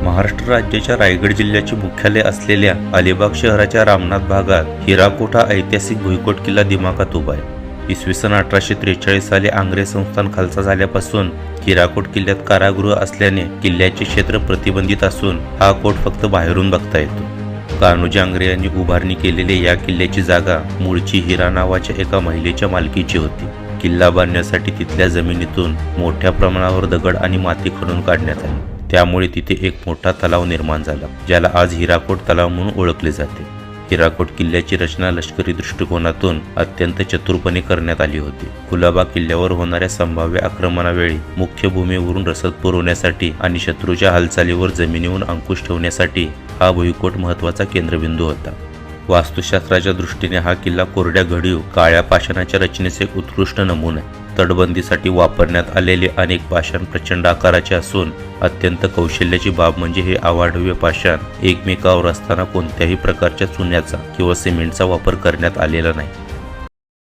महाराष्ट्र राज्याच्या रायगड जिल्ह्याचे मुख्यालय असलेल्या अलिबाग शहराच्या रामनाथ भागात हिराकोट हा ऐतिहासिक भुईकोट किल्ला दिमाखात उभा आहे. इसवी सन 1843 साली आंग्रे संस्थान खालसा झाल्यापासून हिराकोट किल्ल्यात कारागृह असल्याने किल्ल्याचे क्षेत्र प्रतिबंधित असून हा कोट फक्त बाहेरून बघता येतो. कान्होजी आंग्रे यांनी उभारणी केलेल्या या किल्ल्याची जागा मूळची हिरा नावाच्या एका महिलेच्या मालकीची होती. किल्ला बांधण्यासाठी तिथल्या जमिनीतून मोठ्या प्रमाणावर दगड आणि माती खणून काढण्यात आली. त्यामुळे तिथे एक मोठा तलाव निर्माण झाला, ज्याला आज हिराकोट तलाव म्हणून ओळखले जाते. हिराकोट किल्ल्याची रचना लष्करी दृष्टिकोनातून अत्यंत चतुरपणे करण्यात आली होती. कुलाबा किल्ल्यावर होणाऱ्या संभाव्य आक्रमणावेळी मुख्य भूमीवरून रसद पुरवण्यासाठी आणि शत्रूच्या हालचालीवर जमिनीवर अंकुश ठेवण्यासाठी हा भुईकोट महत्त्वाचा केंद्रबिंदू होता. वास्तुशास्त्राच्या दृष्टीने हा किल्ला कोरड्या घडीव काळ्या पाषाणाच्या रचनेचे एक उत्कृष्ट नमुना आहे. तटबंदीसाठी वापरण्यात आलेले अनेक पाषाण प्रचंड आकाराचे असून अत्यंत कौशल्याची बाब म्हणजे हे अवाढव्य पाषाण एकमेकावर असताना कोणत्याही प्रकारच्या चुन्याचा किंवा सिमेंटचा वापर करण्यात आलेला नाही.